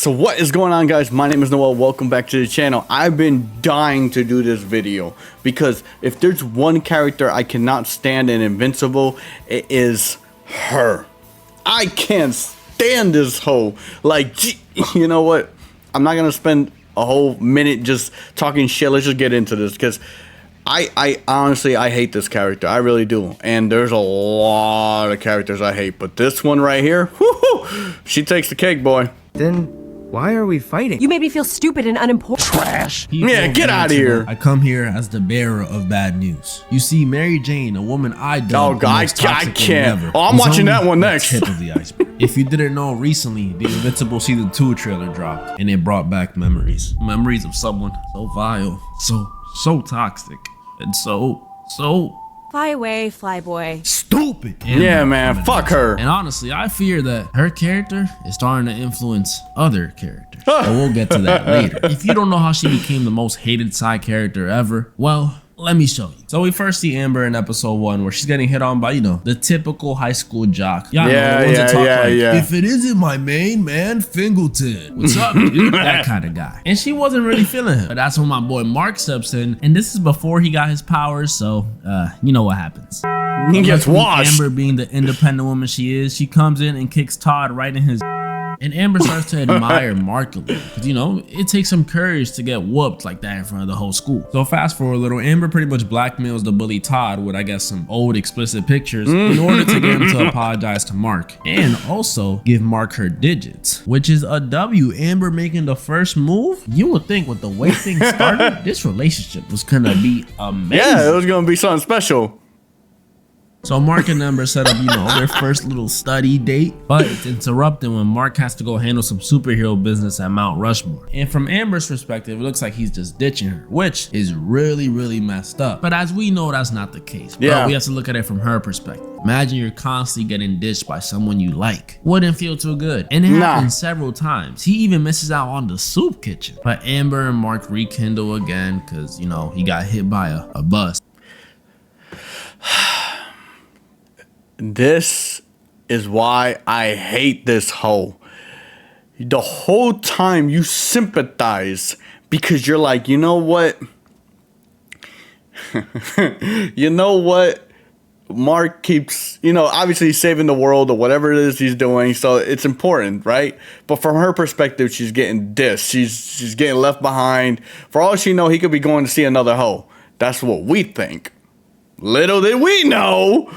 So what is going on, guys? My name is Noel. Welcome back to the channel. I've been dying to do this video because if there's one character I cannot stand in Invincible, it is her. I can't stand this hoe. Like, you know what? I'm not gonna spend a whole minute just talking shit. Let's just get into this because I honestly hate this character. I really do. And there's a lot of characters I hate, but this one right here, whoo-hoo, she takes the cake, boy. Then why are we fighting? You made me feel stupid and unimportant. Trash. Yeah, get out of here. I come here as the bearer of bad news. You see, Mary Jane, a woman I dub Oh, God, I can't. Oh, I'm watching that one next. Tip of the iceberg. If you didn't know, recently the Invincible Season 2 trailer dropped, and it brought back memories of someone so vile, so toxic, and so Fly away, flyboy. stupid. Yeah, man, fuck her. And honestly, I fear that her character is starting to influence other characters. But we'll get to that later. If you don't know how she became the most hated side character ever, well, let me show you. So we first see Amber in episode 1 where she's getting hit on by, the typical high school jock. Y'all know the ones that talk like, if it isn't my main man, Fingleton. What's up, dude? That kind of guy. And she wasn't really feeling him. But that's when my boy Mark steps in. And this is before he got his powers, so you know what happens. He gets washed. Amber being the independent woman she is, she comes in and kicks Todd right in his. And Amber starts to admire Mark a little because, it takes some courage to get whooped like that in front of the whole school. So fast forward a little, Amber pretty much blackmails the bully Todd with, I guess, some old explicit pictures in order to get him to apologize to Mark and also give Mark her digits, which is a W. Amber making the first move. You would think with the way things started, this relationship was gonna be amazing. Yeah, it was gonna be something special. So Mark and Amber set up, their first little study date, but it's interrupted when Mark has to go handle some superhero business at Mount Rushmore. And from Amber's perspective, it looks like he's just ditching her, which is really, really messed up. But as we know, that's not the case. Yeah. But we have to look at it from her perspective. Imagine you're constantly getting ditched by someone you like. Wouldn't feel too good. And it happened several times. He even misses out on the soup kitchen. But Amber and Mark rekindle again because, he got hit by a bus. This is why I hate this hoe. The whole time you sympathize because you're like, you know what? Mark keeps, obviously he's saving the world or whatever it is he's doing, so it's important, right? But from her perspective, she's getting dissed. She's getting left behind. For all she know, he could be going to see another hoe. That's what we think. Little did we know.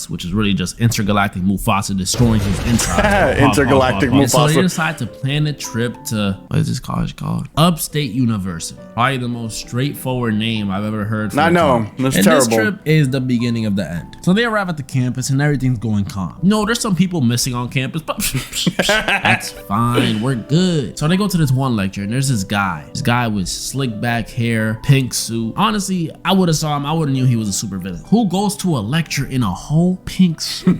Which is really just intergalactic Mufasa destroying his inside. Intergalactic Mufasa. So they decide to plan a trip to, what is this college called? Upstate University. Probably the most straightforward name I've ever heard. I know, that's terrible. This trip is the beginning of the end. So they arrive at the campus and everything's going calm. There's some people missing on campus, but that's fine, we're good. So they go to this one lecture and there's this guy. This guy with slick back hair, pink suit. Honestly, I would have saw him, I would have knew he was a super villain. Who goes to a lecture in a whole pink suit?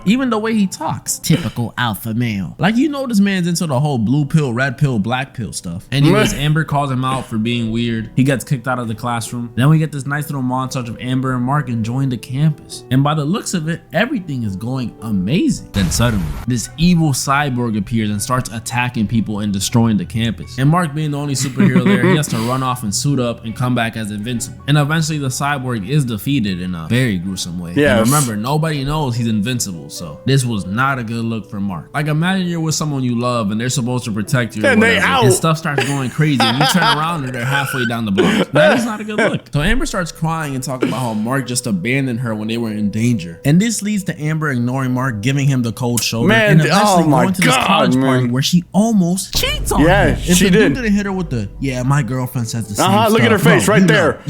Even the way he talks, typical alpha male. Like, this man's into the whole blue pill, red pill, black pill stuff. Anyways, Amber calls him out for being weird. He gets kicked out of the classroom. Then we get this nice little montage of Amber and Mark enjoying the campus. And by the looks of it, everything is going amazing. Then suddenly, this evil cyborg appears and starts attacking people and destroying the campus. And Mark, being the only superhero there, he has to run off and suit up and come back as Invincible. And eventually the cyborg is defeated in a very gruesome way. Yeah. Remember, nobody knows he's invincible, so this was not a good look for Mark. Like, imagine you're with someone you love and they're supposed to protect you, and they out, and stuff starts going crazy and you turn around and they're halfway down the block. That is not a good look. So Amber starts crying and talking about how Mark just abandoned her when they were in danger, and this leads to Amber ignoring Mark, giving him the cold shoulder, and eventually going to this college party where she almost cheats on him. Yeah, she did. Didn't hit her with the, my girlfriend says the same stuff. Look at her face right there.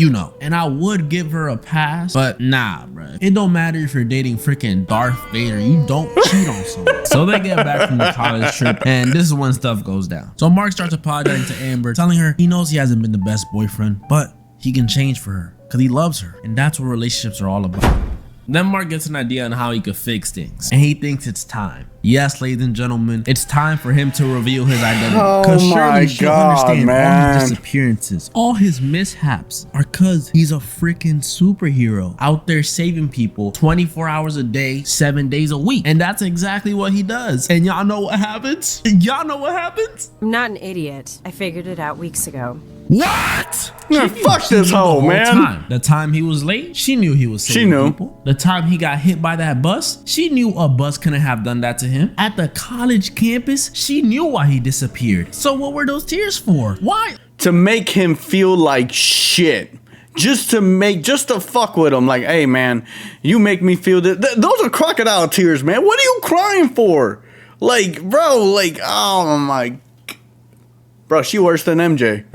And I would give her a pass, but nah, bro. It don't matter if you're dating freaking Darth Vader. You don't cheat on someone. So they get back from the college trip, and this is when stuff goes down. So Mark starts apologizing to Amber, telling her he knows he hasn't been the best boyfriend, but he can change for her because he loves her, and that's what relationships are all about. Then Mark gets an idea on how he could fix things, and he thinks it's time. Yes, ladies and gentlemen, it's time for him to reveal his identity. Oh my God, all man. his disappearances, all his mishaps are cause he's a freaking superhero out there saving people 24 hours a day, 7 days a week. And that's exactly what he does. And y'all know what happens? Y'all know what happens? I'm not an idiot. I figured it out weeks ago. What? Man, fuck this The hoe, whole man. time. The time he was late, she knew he was saving knew. people. The time he got hit by that bus, she knew a bus couldn't have done that to him. At the college campus, she knew why he disappeared. So what were those tears for? Why? To make him feel like shit. Just to fuck with him. Like, hey, man, you make me feel that. Those are crocodile tears, man. What are you crying for? Like, bro, like, oh my. Bro, she worse than MJ.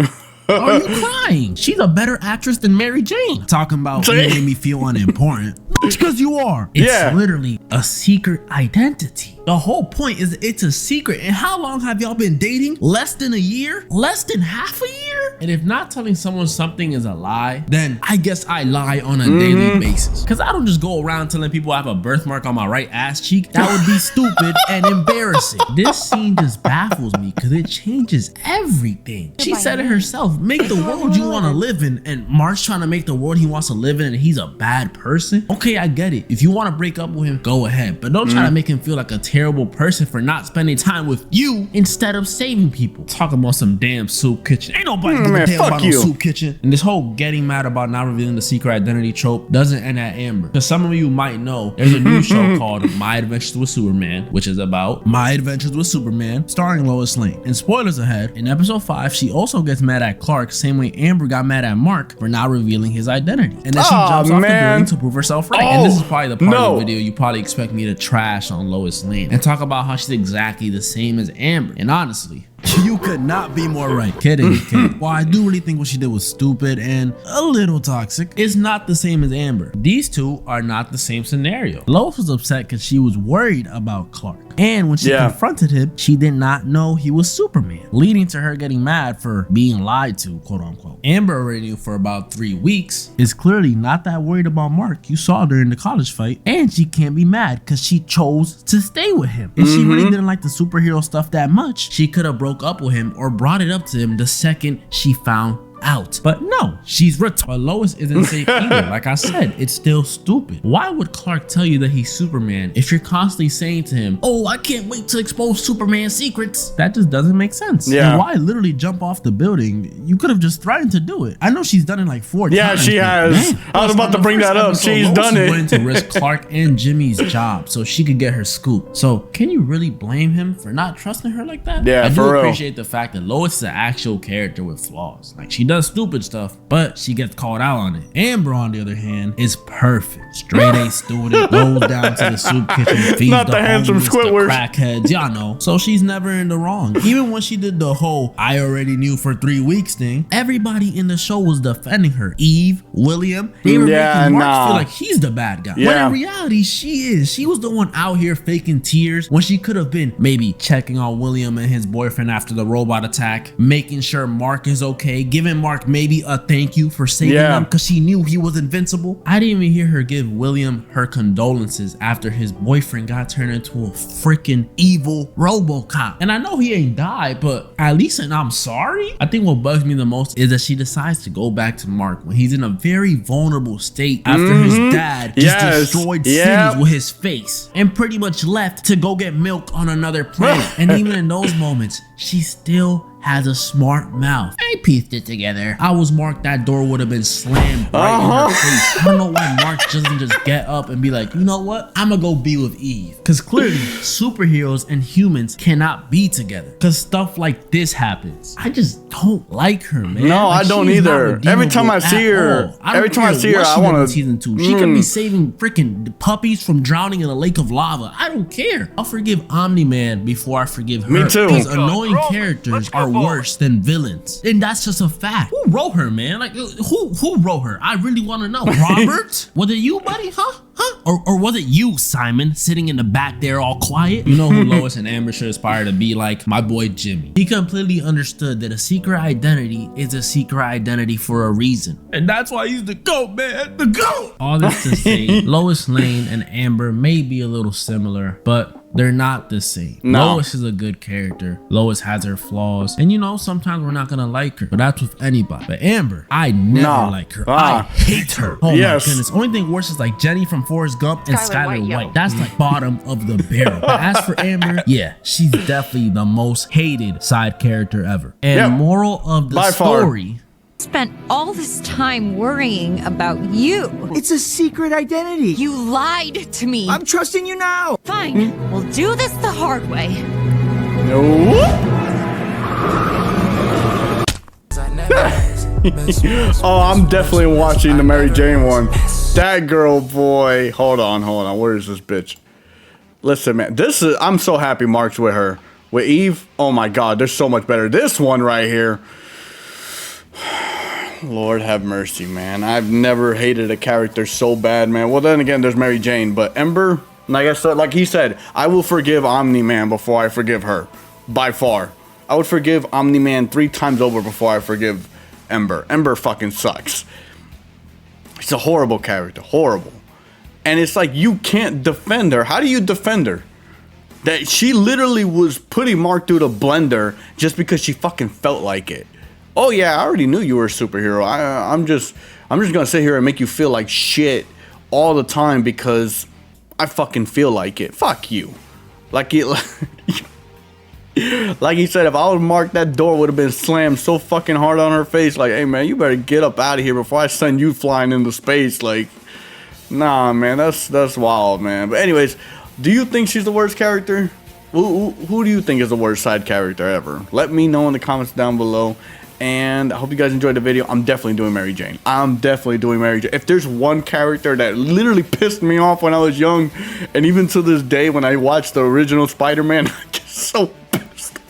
Are you crying? She's a better actress than Mary Jane. Talking about you made me feel unimportant. It's because you are. It's literally a secret identity. The whole point is it's a secret. And how long have y'all been dating? Less than a year? Less than half a year? And if not telling someone something is a lie, then I guess I lie on a daily basis. Because I don't just go around telling people I have a birthmark on my right ass cheek. That would be stupid and embarrassing. This scene just baffles me because it changes everything. She said it herself, make the world you want to live in, and Mark's trying to make the world he wants to live in and he's a bad person. Okay, I get it. If you want to break up with him, go ahead. But don't try to make him feel like a terrible person for not spending time with you instead of saving people. Talking about some damn soup kitchen. Ain't nobody give a damn about no soup kitchen. And this whole getting mad about not revealing the secret identity trope doesn't end at Amber. Because some of you might know there's a new show called My Adventures with Superman, which is about My Adventures with Superman, starring Lois Lane. And spoilers ahead, in episode 5, she also gets mad at Clark, same way Amber got mad at Mark for not revealing his identity. And then she jumps off the building to prove herself right. And this is probably the part of the video you probably expect me to trash on Lois Lane and talk about how she's exactly the same as Amber. And honestly, you could not be more right. Kidding. While I do really think what she did was stupid and a little toxic, it's not the same as Amber. These two are not the same scenario. Lois was upset because she was worried about Clark. And when she confronted him, she did not know he was Superman, leading to her getting mad for being lied to, quote unquote. Amber already knew for about 3 weeks, is clearly not that worried about Mark. You saw during the college fight. And she can't be mad because she chose to stay with him. If she really didn't like the superhero stuff that much, she could have broke up with him or brought it up to him the second she found out. But no, she's retarded. But Lois isn't safe either. Like I said, it's still stupid. Why would Clark tell you that he's Superman if you're constantly saying to him, oh, I can't wait to expose Superman's secrets? That just doesn't make sense. And why literally jump off the building? You could have just threatened to do it. I know she's done it like 4 times. Yeah, she has. I was about to bring that up. She's done it. Willing to risk Clark and Jimmy's job so she could get her scoop. So can you really blame him for not trusting her like that? Yeah, I do for real. appreciate the fact that Lois is an actual character with flaws. Like, she does stupid stuff, but she gets called out on it. Amber, on the other hand, is perfect. Straight A student, goes down to the soup kitchen, feeds Not the handsome homeless, Squidward. the crackheads, y'all know. So she's never in the wrong. Even when she did the whole I already knew for 3 weeks thing, everybody in the show was defending her. Eve, William, they were making Mark feel like he's the bad guy. When in reality, she is. She was the one out here faking tears when she could have been maybe checking on William and his boyfriend after the robot attack, making sure Mark is okay, giving Mark maybe a thank you for saving him because she knew he was invincible. I didn't even hear her give William her condolences after his boyfriend got turned into a freaking evil RoboCop. And I know he ain't died, but at least an I'm sorry. I think what bugs me the most is that she decides to go back to Mark when he's in a very vulnerable state after his dad just destroyed cities with his face and pretty much left to go get milk on another planet. And even in those moments, she still has a smart mouth. I pieced it together. I was Mark, that door would have been slammed right in her face. I don't know why Mark doesn't just get up and be like, you know what? I'm gonna go be with Eve. Because clearly, superheroes and humans cannot be together. Because stuff like this happens. I just don't like her, man. No, like, I don't either. Every time I see her, I want to. Season 2, she could be saving freaking puppies from drowning in a lake of lava. I don't care. I'll forgive Omni-Man before I forgive her. Me too. Because annoying characters are worse than villains. And that's just a fact. Who wrote her, man? Like, who wrote her? I really want to know. Robert? Was it you, buddy? Huh? Or was it you, Simon, sitting in the back there all quiet? You know who Lois and Amber should aspire to be like? My boy Jimmy. He completely understood that a secret identity is a secret identity for a reason. And that's why he's the GOAT, man. The GOAT! All this to say, Lois Lane and Amber may be a little similar, but they're not the same. No. Lois is a good character. Lois has her flaws. And you know, sometimes we're not gonna like her, but that's with anybody. But Amber, I never like her. I hate her. Oh Yes. my goodness. Only thing worse is like Jenny from Forrest Gump and Skylar Skylar White, White. That's like bottom of the barrel. But as for Amber, yeah, she's definitely the most hated side character ever. And Yep. moral of the By far. story, Spent all this time worrying about you. It's a secret identity. You lied to me. I'm trusting you now. Fine, we'll do this the hard way. No. Oh, I'm definitely watching the Mary Jane one. That girl, boy. Hold on. Where is this bitch? Listen, man. I'm so happy Mark's with her. With Eve, oh my God, they're so much better. This one right here. Lord have mercy, man. I've never hated a character so bad, man. Well, then again, there's Mary Jane, but Ember, like he said, I will forgive Omni-Man before I forgive her. By far. I would forgive Omni-Man 3 times over before I forgive Ember. Ember fucking sucks. She's a horrible character. Horrible. And it's like, you can't defend her. How do you defend her? That she literally was putting Mark through the blender just because she fucking felt like it. Oh yeah, I already knew you were a superhero. I'm just gonna sit here and make you feel like shit all the time because I fucking feel like it. Fuck you. Like he said, if I was Mark, that door would have been slammed so fucking hard on her face. Like, hey man, you better get up out of here before I send you flying into space. Like, nah, man, that's wild, man. But anyways, do you think she's the worst character? Who do you think is the worst side character ever? Let me know in the comments down below. And I hope you guys enjoyed the video. I'm definitely doing Mary Jane. If there's one character that literally pissed me off when I was young, and even to this day when I watched the original Spider-Man, I get so pissed.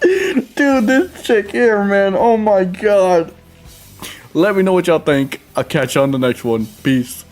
Dude, this chick here, man. Oh my God. Let me know what y'all think. I'll catch you on the next one. Peace.